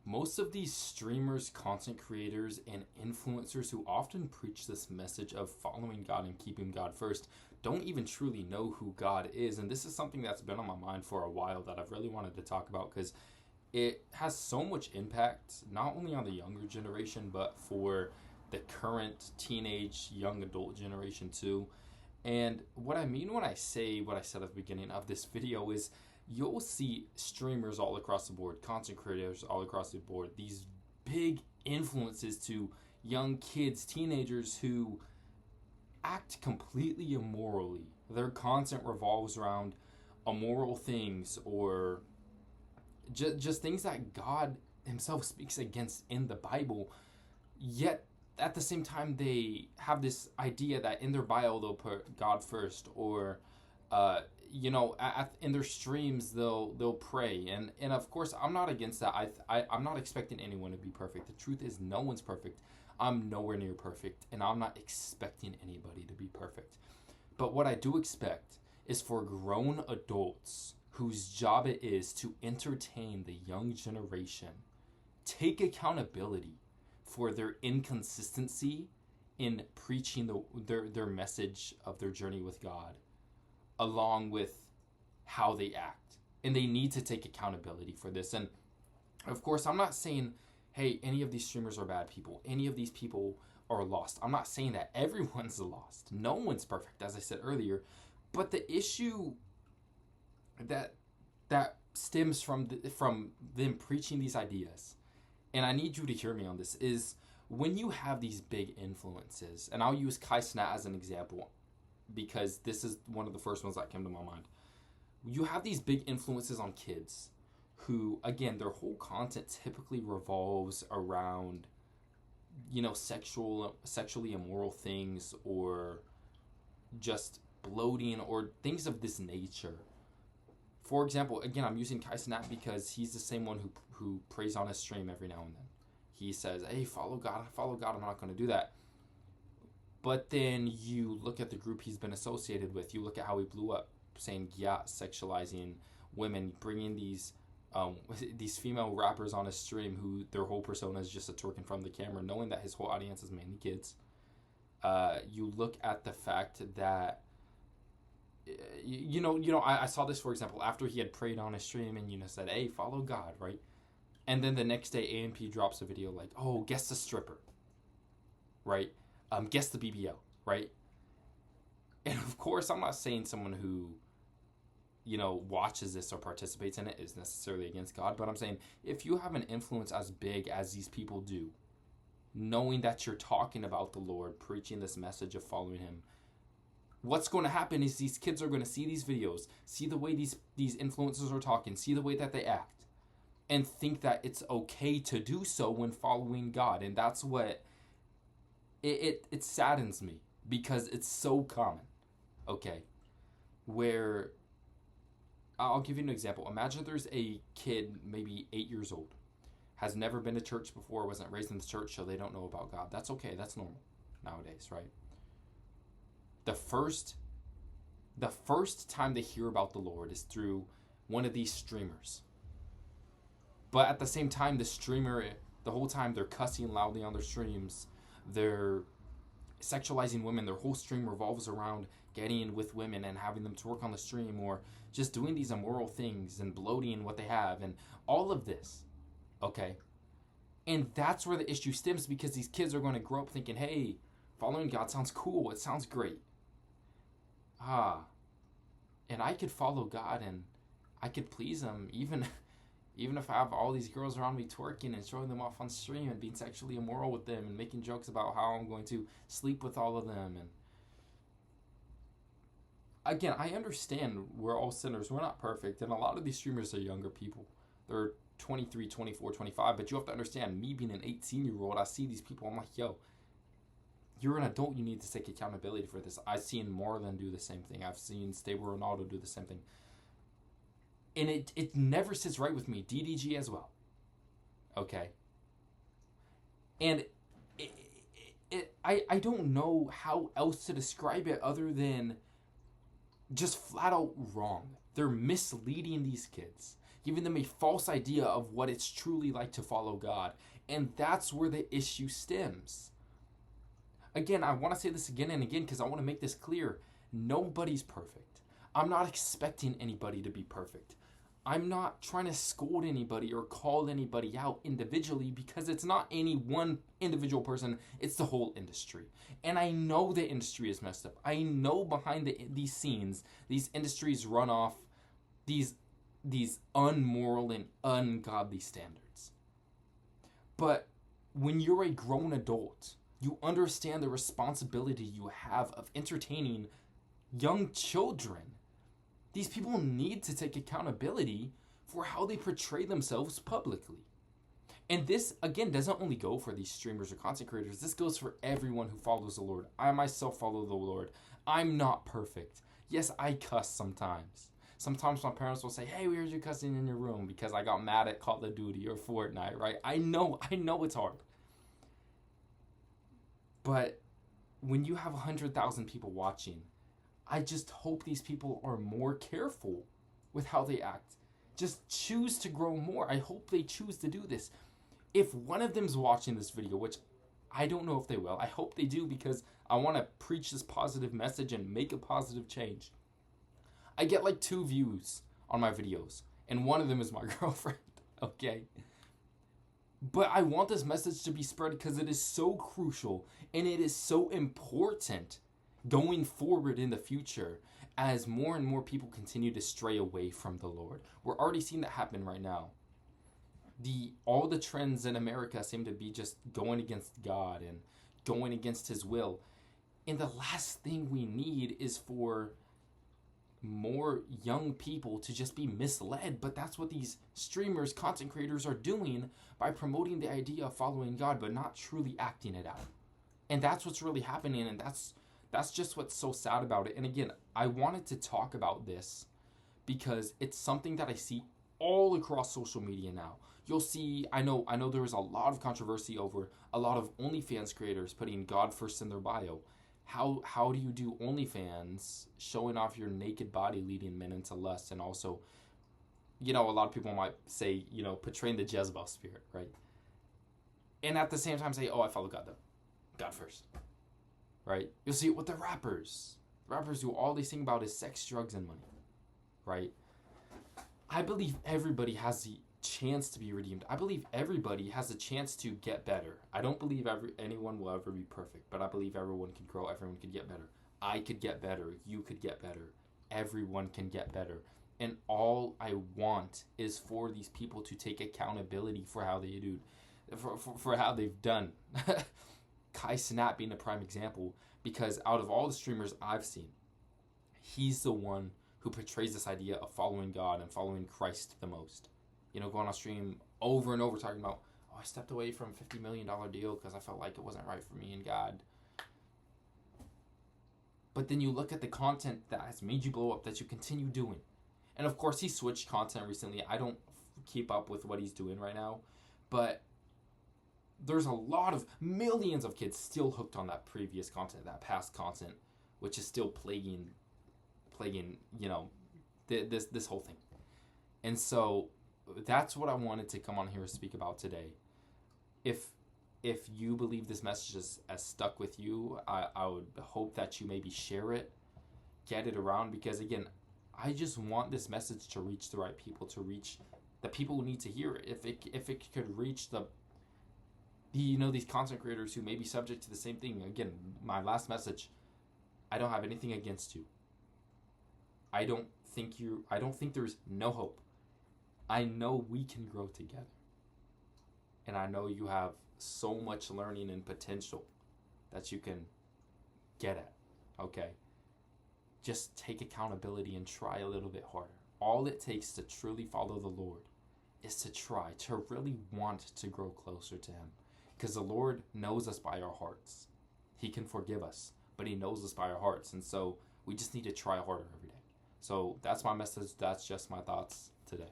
Most of these streamers, content creators, and influencers who often preach this message of following God and keeping God first don't even truly know who God is. And this is something that's been on my mind for a while that I've really wanted to talk about because it has so much impact, not only on the younger generation, but for the current teenage, young adult generation too. And what I mean when I say what I said at the beginning of this video is you'll see streamers all across the board, content creators all across the board, these big influences to young kids, teenagers who act completely immorally. Their content revolves around immoral things or just things that God himself speaks against in the Bible. Yet at the same time, they have this idea that in their bio they'll put God first, or in their streams they'll pray, and of course I'm not against that. I'm not expecting anyone to be perfect. The truth is, no one's perfect. I'm nowhere near perfect, and I'm not expecting anybody to be perfect. But what I do expect is for grown adults whose job it is to entertain the young generation take accountability for their inconsistency in preaching their message of their journey with God, along with how they act. And they need to take accountability for this. And of course, I'm not saying, hey, any of these streamers are bad people. Any of these people are lost. I'm not saying that everyone's lost. No one's perfect, as I said earlier. But the issue that stems from them preaching these ideas, and I need you to hear me on this, is when you have these big influences, and I'll use Kai Cenat as an example because this is one of the first ones that came to my mind. You have these big influences on kids who, again, their whole content typically revolves around, sexually immoral things, or just bloating, or things of this nature. For example, again, I'm using Kai Cenat because he's the same one who prays on his stream every now and then. He says, hey, follow God, I'm not going to do that. But then you look at the group he's been associated with. You look at how he blew up, saying, sexualizing women, bringing these female rappers on his stream who their whole persona is just a twerk in front of the camera, knowing that his whole audience is mainly kids. You look at the fact that I saw this, for example, after he had prayed on his stream and said, hey, follow God, right? And then the next day AMP drops a video like, oh, guess the stripper, right? Guess the BBL, right? And of course, I'm not saying someone who watches this or participates in it is necessarily against God, but I'm saying if you have an influence as big as these people do, knowing that you're talking about the Lord, preaching this message of following him, what's going to happen is these kids are going to see these videos, see the way these influencers are talking, see the way that they act, and think that it's okay to do so when following God. And that's what it saddens me, because it's so common, okay? Where, I'll give you an example. Imagine there's a kid, maybe 8 years old, has never been to church before, wasn't raised in the church, so they don't know about God. That's okay. That's normal nowadays, right? The first time they hear about the Lord is through one of these streamers. But at the same time, the streamer, the whole time they're cussing loudly on their streams, they're sexualizing women. Their whole stream revolves around getting in with women and having them to work on the stream, or just doing these immoral things and bloating what they have and all of this, okay? And that's where the issue stems, because these kids are going to grow up thinking, hey, following God sounds cool. It sounds great. And I could follow God and I could please him even if I have all these girls around me twerking and showing them off on stream and being sexually immoral with them and making jokes about how I'm going to sleep with all of them. And again, I understand we're all sinners. We're not perfect. And a lot of these streamers are younger people. They're 23, 24, 25. But you have to understand, me being an 18-year-old, I see these people. I'm like, yo, you're an adult. You need to take accountability for this. I've seen Marlon do the same thing. I've seen Stable Ronaldo do the same thing. And it never sits right with me. DDG as well. Okay. And I don't know how else to describe it other than just flat out wrong. They're misleading these kids. giving them a false idea of what it's truly like to follow God. And that's where the issue stems. Again, I want to say this again and again because I want to make this clear. Nobody's perfect. I'm not expecting anybody to be perfect. I'm not trying to scold anybody or call anybody out individually because it's not any one individual person, it's the whole industry. And I know the industry is messed up. I know behind these scenes, these industries run off these unmoral and ungodly standards. But when you're a grown adult, you understand the responsibility you have of entertaining young children. These people need to take accountability for how they portray themselves publicly. And this, again, doesn't only go for these streamers or content creators. This goes for everyone who follows the Lord. I myself follow the Lord. I'm not perfect. Yes, I cuss sometimes. Sometimes my parents will say, hey, we heard you cussing in your room because I got mad at Call of Duty or Fortnite, right? I know it's hard. But when you have 100,000 people watching, I just hope these people are more careful with how they act. Just choose to grow more. I hope they choose to do this. If one of them's watching this video, which I don't know if they will, I hope they do because I want to preach this positive message and make a positive change. I get like 2 views on my videos, and one of them is my girlfriend, okay? But I want this message to be spread because it is so crucial and it is so important going forward in the future as more and more people continue to stray away from the Lord. We're already seeing that happen right now. All the trends in America seem to be just going against God and going against his will. And the last thing we need is for more young people to just be misled. But that's what these streamers, content creators are doing by promoting the idea of following God, but not truly acting it out. And that's what's really happening. And that's just what's so sad about it. And again, I wanted to talk about this because it's something that I see all across social media now. You'll see, I know there was a lot of controversy over a lot of OnlyFans creators putting God first in their bio. How do you do OnlyFans showing off your naked body leading men into lust, and also, a lot of people might say, portraying the Jezebel spirit, right? And at the same time say, oh, I follow God though. God first. Right? You'll see it with the rappers. Rappers who all they sing about is sex, drugs, and money. Right? I believe everybody has the chance to be redeemed. I believe everybody has a chance to get better. I don't believe anyone will ever be perfect, but I believe everyone can grow, everyone can get better. I could get better, you could get better, everyone can get better. And all I want is for these people to take accountability for how they do, for how they've done. Kai Cenat being a prime example, because out of all the streamers I've seen, he's the one who portrays this idea of following God and following Christ the most. Going on stream over and over talking about, oh, I stepped away from a $50 million deal because I felt like it wasn't right for me and God. But then you look at the content that has made you blow up, that you continue doing. And of course, he switched content recently. I don't keep up with what he's doing right now. But there's a lot of millions of kids still hooked on that previous content, that past content, which is still plaguing, this whole thing. And so that's what I wanted to come on here and speak about today. If you believe this message has stuck with you, I would hope that you maybe share it, get it around, because again, I just want this message to reach the right people, to reach the people who need to hear it. If it could reach these content creators who may be subject to the same thing. Again, my last message, I don't have anything against you. I don't think there's no hope. I know we can grow together. And I know you have so much learning and potential that you can get at, okay? Just take accountability and try a little bit harder. All it takes to truly follow the Lord is to try, to really want to grow closer to him. Because the Lord knows us by our hearts. He can forgive us, but he knows us by our hearts. And so we just need to try harder every day. So that's my message. That's just my thoughts today.